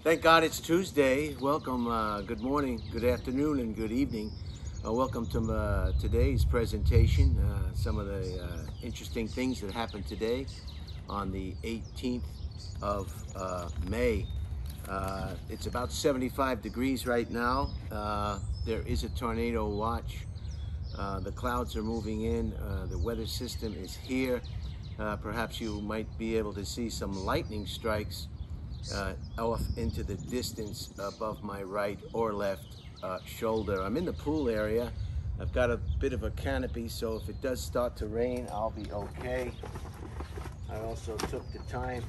Thank God it's Tuesday. Welcome, good morning, good afternoon, and good evening. Welcome to today's presentation. Some of the interesting things that happened today on the 18th of May. It's about 75 degrees right now. There is a tornado watch. The clouds are moving in. The weather system is here. Perhaps you might be able to see some lightning strikes off into the distance above my right or left shoulder. I'm in the pool area. I've got a bit of a canopy, so if it does start to rain, I'll be okay. I also took the time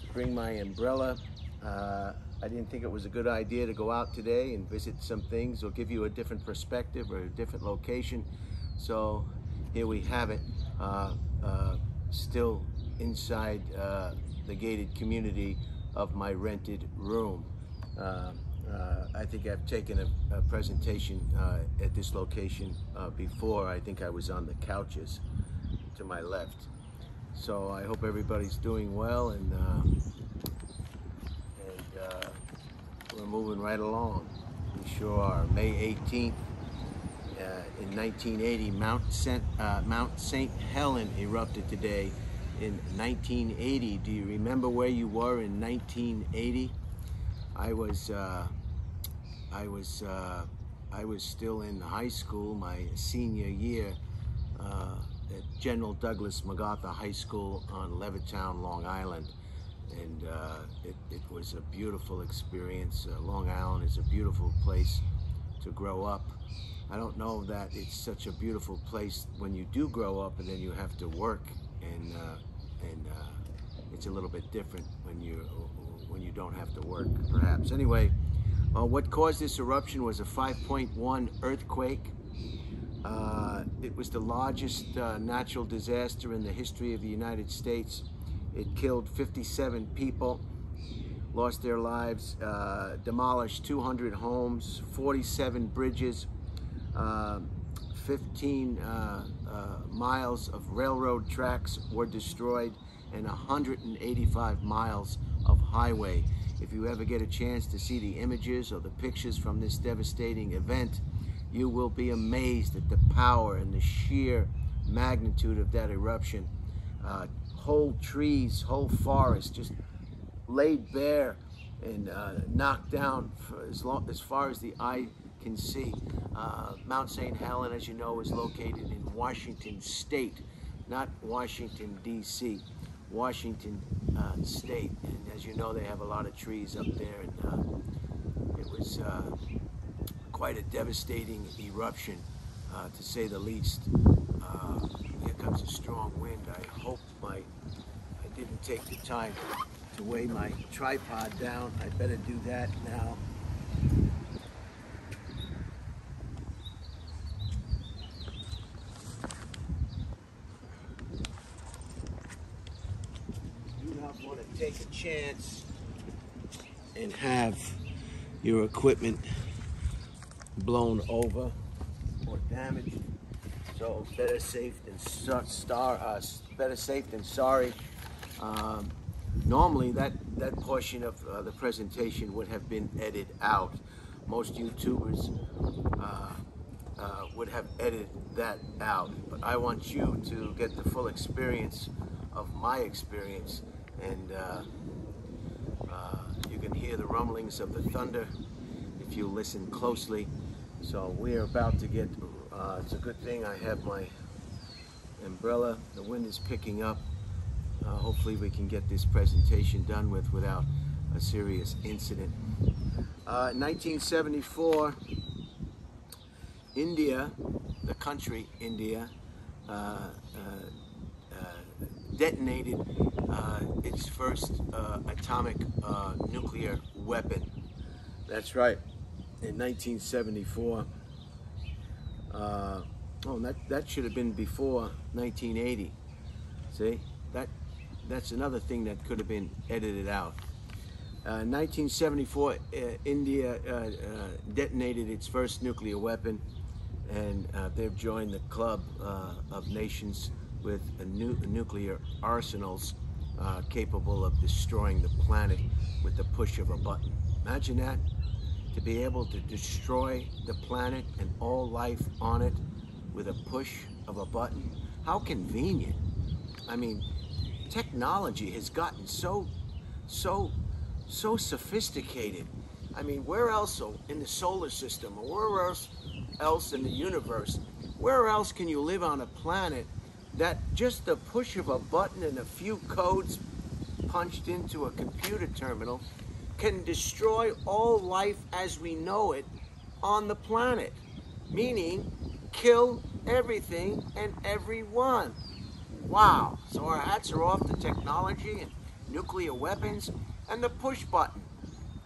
to bring my umbrella. I didn't think it was a good idea to go out today and visit some things or give you a different perspective or a different location. So here we have it, still inside the gated community of my rented room. I think I've taken a presentation at this location before. I think I was on the couches to my left. So I hope everybody's doing well, and we're moving right along. We sure are. May 18th, in 1980, Mount St. Helen erupted today. In 1980, do you remember where you were in 1980? I was still in high school, my senior year, at General Douglas MacArthur High School on Levittown, Long Island, and it was a beautiful experience. Long Island is a beautiful place to grow up. I don't know that it's such a beautiful place when you do grow up and then you have to work, and it's a little bit different when you don't have to work, perhaps. Anyway, what caused this eruption was a 5.1 earthquake. It was the largest natural disaster in the history of the United States. It killed 57 people, lost their lives, demolished 200 homes, 47 bridges, 15 miles of railroad tracks were destroyed, and 185 miles of highway. If you ever get a chance to see the images or the pictures from this devastating event, you will be amazed at the power and the sheer magnitude of that eruption. Whole trees, whole forests just laid bare and knocked down for as far as the eye can see. Mount St. Helen, as you know, is located in Washington State, not Washington, D.C., Washington State. And as you know, they have a lot of trees up there, and it was quite a devastating eruption, to say the least. Here comes a strong wind. I hope I didn't take the time to weigh my tripod down. I better do that now. Want to take a chance and have your equipment blown over or damaged. So better safe than sorry. Normally that portion of the presentation would have been edited out. Most YouTubers would have edited that out, but I want you to get the full experience of my experience. And you can hear the rumblings of the thunder if you listen closely. So we're about to get, it's a good thing I have my umbrella. The wind is picking up. Hopefully we can get this presentation done without a serious incident. 1974, India, the country India, detonated its first atomic nuclear weapon. That's right, in 1974. That should have been before 1980. See, that's another thing that could have been edited out. 1974, India detonated its first nuclear weapon, and they've joined the club of nations with nuclear arsenals capable of destroying the planet with the push of a button. Imagine that, to be able to destroy the planet and all life on it with a push of a button. How convenient. I mean, technology has gotten so sophisticated. I mean, where else in the solar system, or where else in the universe, where else can you live on a planet that just the push of a button and a few codes punched into a computer terminal can destroy all life as we know it on the planet? Meaning, kill everything and everyone. Wow. So our hats are off to technology and nuclear weapons and the push button.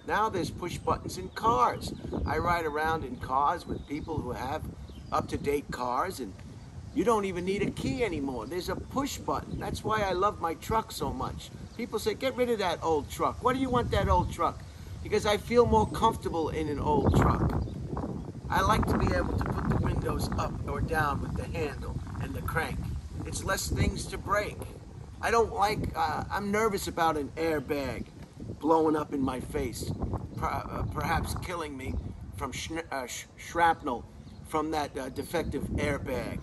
Now there's push buttons in cars. I ride around in cars with people who have up-to-date cars, and you don't even need a key anymore. There's a push button. That's why I love my truck so much. People say, get rid of that old truck. Why do you want that old truck? Because I feel more comfortable in an old truck. I like to be able to put the windows up or down with the handle and the crank. It's less things to break. I don't like, I'm nervous about an airbag blowing up in my face, perhaps killing me from shrapnel from that defective airbag.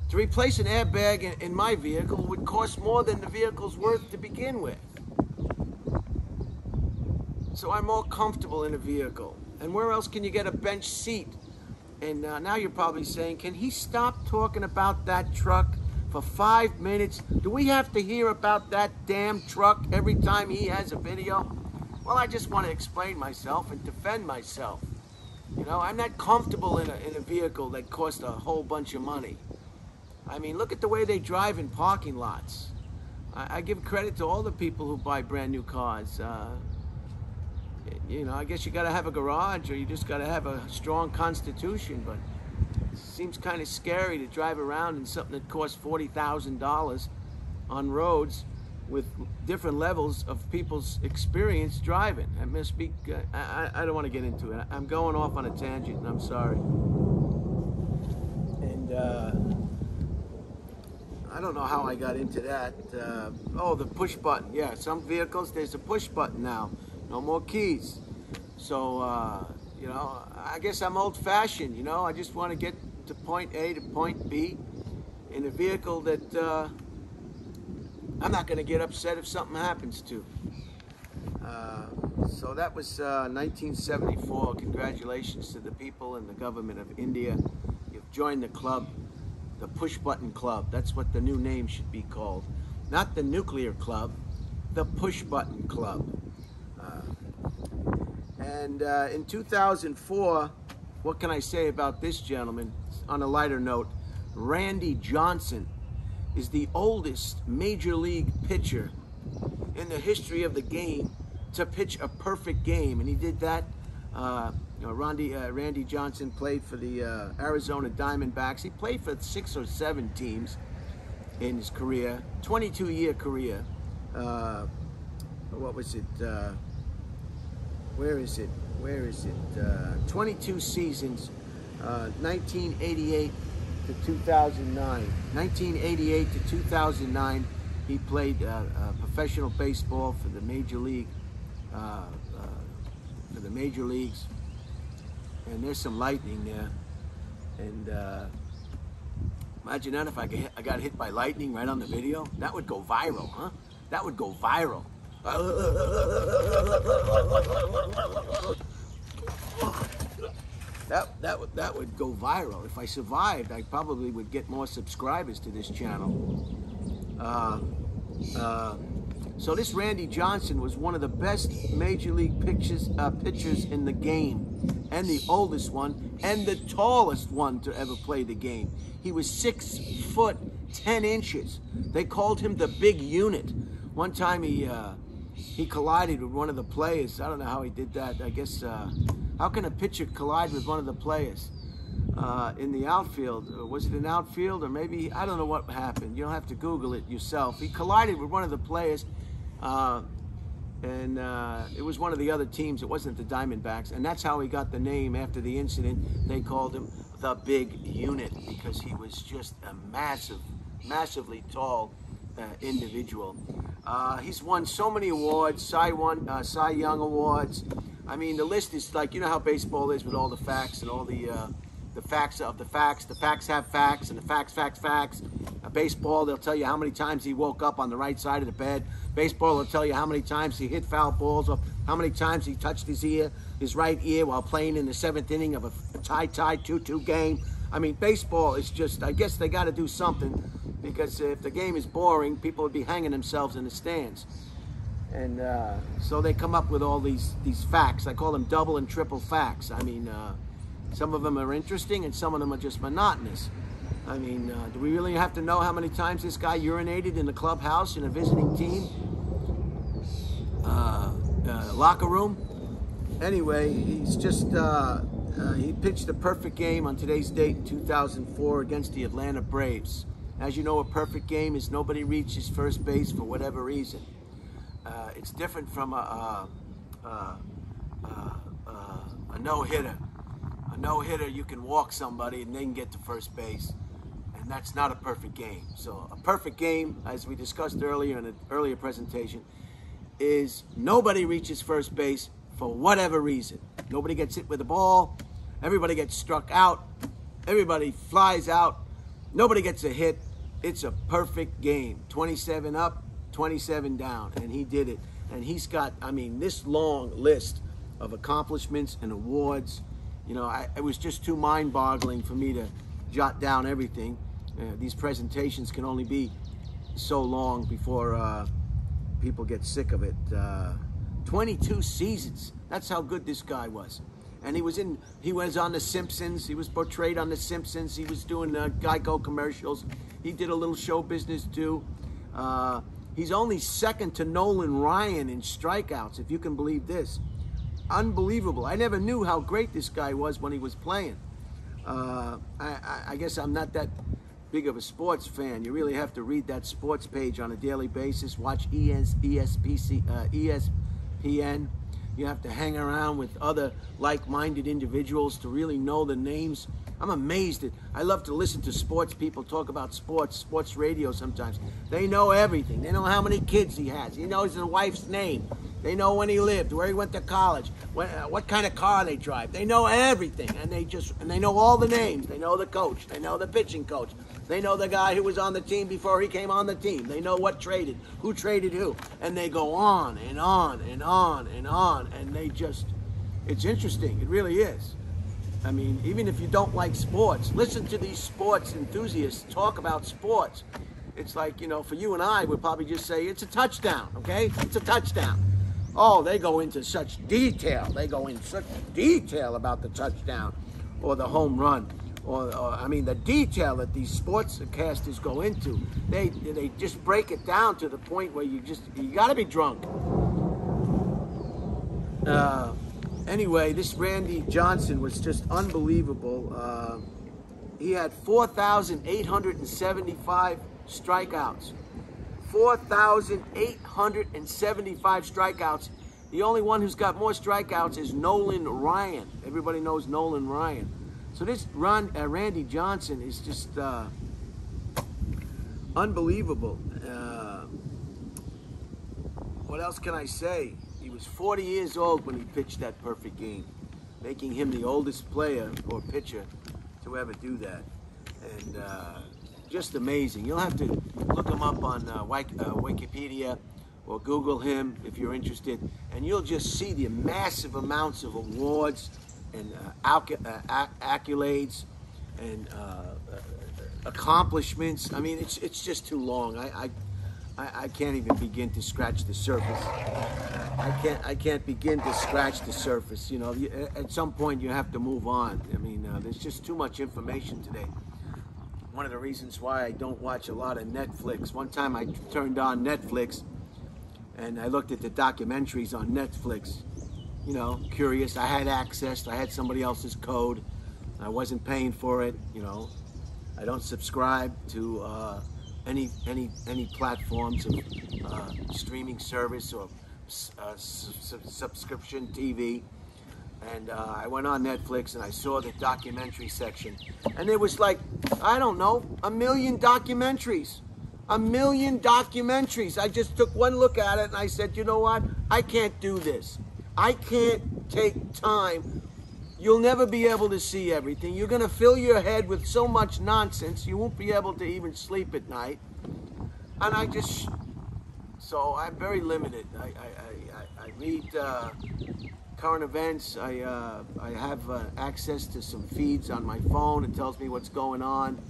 To replace an airbag in my vehicle would cost more than the vehicle's worth to begin with. So I'm more comfortable in a vehicle. And where else can you get a bench seat? And now you're probably saying, can he stop talking about that truck for 5 minutes? Do we have to hear about that damn truck every time he has a video? Well, I just want to explain myself and defend myself. You know, I'm not comfortable in a vehicle that costs a whole bunch of money. I mean, look at the way they drive in parking lots. I give credit to all the people who buy brand new cars. You know, I guess you got to have a garage, or you just got to have a strong constitution, but it seems kind of scary to drive around in something that costs $40,000 on roads with different levels of people's experience driving. I must be, I don't want to get into it. I'm going off on a tangent, and I'm sorry. And I don't know how I got into that. Oh, the push button. Yeah, some vehicles, there's a push button now. No more keys. So, you know, I guess I'm old-fashioned, you know. I just want to get to point A to point B in a vehicle that I'm not going to get upset if something happens to. So that was 1974. Congratulations to the people and the government of India. You've joined the club, the Push Button Club. That's what the new name should be called. Not the Nuclear Club, the Push Button Club. And in 2004, what can I say about this gentleman? On a lighter note, Randy Johnson is the oldest major league pitcher in the history of the game to pitch a perfect game, and he did that. You know, Randy Johnson played for the Arizona Diamondbacks. He played for 6 or 7 teams in his career, 22-year career. What was it? Where is it? 22 seasons, 1988 to 2009. 1988 to 2009, he played professional baseball for the major league, for the major leagues. And there's some lightning there. And imagine that if I got hit by lightning right on the video. That would go viral, huh? That would go viral. That would go viral. If I survived, I probably would get more subscribers to this channel. So this Randy Johnson was one of the best major league pitchers in the game, and the oldest one, and the tallest one to ever play the game. He was 6 foot 10 inches. They called him the big unit. One time he collided with one of the players. I don't know how he did that. I guess, how can a pitcher collide with one of the players in the outfield? Was it an outfield, or maybe, I don't know what happened. You'll have to Google it yourself. He collided with one of the players, and it was one of the other teams. It wasn't the Diamondbacks, and that's how he got the name after the incident. They called him the Big Unit because he was just a massively tall individual. He's won so many awards, Cy Young awards. I mean, the list is like, you know how baseball is with all the facts and all the facts of the facts. The facts have facts, and the facts. Baseball, they'll tell you how many times he woke up on the right side of the bed. Baseball will tell you how many times he hit foul balls, or how many times he touched his right ear while playing in the 7th inning of a tie 2-2 game. I mean, baseball is just, I guess they got to do something, because if the game is boring, people would be hanging themselves in the stands. And so they come up with all these facts. I call them double and triple facts. I mean, some of them are interesting and some of them are just monotonous. I mean, do we really have to know how many times this guy urinated in the clubhouse in a visiting team locker room? Anyway, he's just, he pitched a perfect game on today's date in 2004 against the Atlanta Braves. As you know, a perfect game is nobody reaches first base for whatever reason. It's different from a no-hitter. A no-hitter, you can walk somebody and they can get to first base. And that's not a perfect game. So a perfect game, as we discussed earlier in an earlier presentation, is nobody reaches first base for whatever reason. Nobody gets hit with the ball. Everybody gets struck out. Everybody flies out. Nobody gets a hit. It's a perfect game. 27 up, 27 down. And he did it. And he's got, I mean, this long list of accomplishments and awards. You know, it was just too mind-boggling for me to jot down everything. These presentations can only be so long before people get sick of it. 22 seasons. That's how good this guy was. And he was on The Simpsons. He was portrayed on The Simpsons. He was doing Geico commercials. He did a little show business too. He's only second to Nolan Ryan in strikeouts, if you can believe this. Unbelievable. I never knew how great this guy was when he was playing. I guess I'm not that big of a sports fan. You really have to read that sports page on a daily basis, watch ESPN. You have to hang around with other like-minded individuals to really know the names. I'm amazed I love to listen to sports people talk about sports radio sometimes. They know everything. They know how many kids he has. He knows his wife's name. They know when he lived, where he went to college, what kind of car they drive. They know everything, and they know all the names. They know the coach. They know the pitching coach. They know the guy who was on the team before he came on the team. They know what traded, who traded who, and they go on and on and on and on, and it's interesting. It really is. I mean, even if you don't like sports, listen to these sports enthusiasts talk about sports. It's like, you know, for you and I, we'd probably just say, it's a touchdown, okay? It's a touchdown. Oh, they go into such detail. They go in such detail about the touchdown or the home run. Or I mean, the detail that these sportscasters go into. They just break it down to the point where you got to be drunk. Anyway, this Randy Johnson was just unbelievable. He had 4,875 strikeouts. 4,875 strikeouts. The only one who's got more strikeouts is Nolan Ryan. Everybody knows Nolan Ryan. So this Randy Johnson is just unbelievable. What else can I say? He was 40 years old when he pitched that perfect game, making him the oldest player or pitcher to ever do that. And just amazing. You'll have to look him up on Wikipedia or Google him if you're interested, and you'll just see the massive amounts of awards and accolades and accomplishments. I mean, it's just too long. I can't even begin to scratch the surface. I can't begin to scratch the surface. You know, at some point you have to move on. I mean, there's just too much information today. One of the reasons why I don't watch a lot of Netflix. One time I turned on Netflix and I looked at the documentaries on Netflix. You know, curious. I had access. I had somebody else's code. I wasn't paying for it. You know, I don't subscribe to any platforms of streaming service or subscription TV. And I went on Netflix and I saw the documentary section, and there was like, I don't know, 1 million documentaries A million documentaries. I just took one look at it and I said, you know what? I can't do this. I can't take time. You'll never be able to see everything. You're going to fill your head with so much nonsense, you won't be able to even sleep at night. And so I'm very limited. I read current events. I have access to some feeds on my phone. It tells me what's going on.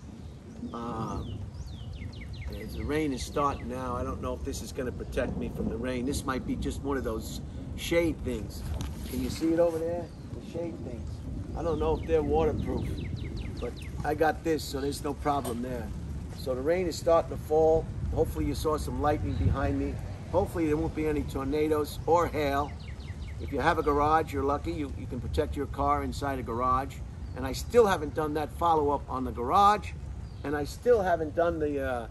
The rain is starting now. I don't know if this is going to protect me from the rain. This might be just one of those shade things. Can you see it over there? The shade things. I don't know if they're waterproof, but I got this, so there's no problem there. So the rain is starting to fall. Hopefully you saw some lightning behind me. Hopefully there won't be any tornadoes or hail. If you have a garage, you're lucky. You can protect your car inside a garage. And I still haven't done that follow-up on the garage. And I still haven't done the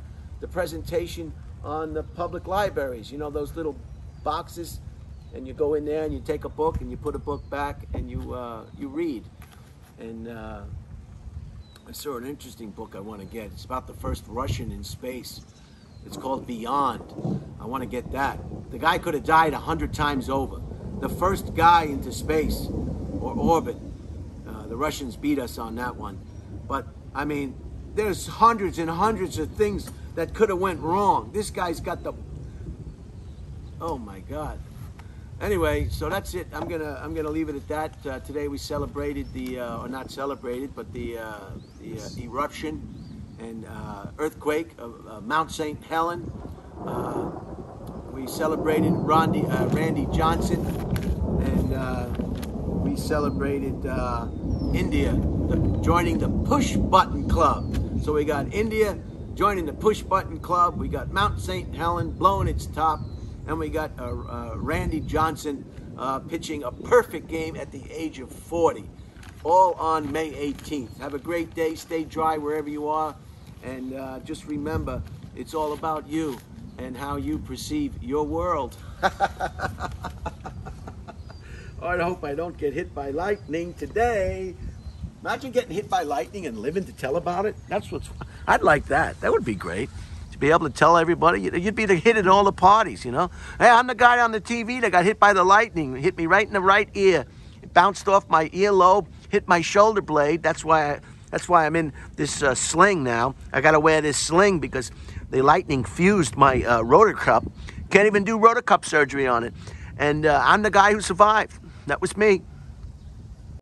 presentation on the public libraries. You know, those little boxes, and you go in there and you take a book and you put a book back and you read. And I saw an interesting book I want to get. It's about the first Russian in space. It's called Beyond. I want to get that. The guy could have died 100 times over. The first guy into space or orbit. The Russians beat us on that one. But I mean, there's hundreds and hundreds of things that could have went wrong. This guy's got the, oh my God. Anyway, so that's it. I'm gonna leave it at that. Today we celebrated or not celebrated, but the eruption and earthquake of Mount St. Helen. We celebrated Randy Johnson, and we celebrated India joining the Push Button Club. So we got India joining the Push Button Club. We got Mount St. Helen blowing its top. And we got Randy Johnson pitching a perfect game at the age of 40. All on May 18th. Have a great day. Stay dry wherever you are. And just remember, it's all about you and how you perceive your world. I hope I don't get hit by lightning today. Imagine getting hit by lightning and living to tell about it. I'd like that. That would be great. To be able to tell everybody, you'd be the hit at all the parties, you know. Hey, I'm the guy on the TV that got hit by the lightning. It hit me right in the right ear. It bounced off my earlobe, hit my shoulder blade. That's why I'm in this sling now. I got to wear this sling because the lightning fused my rotor cup. Can't even do rotor cup surgery on it. And I'm the guy who survived. That was me.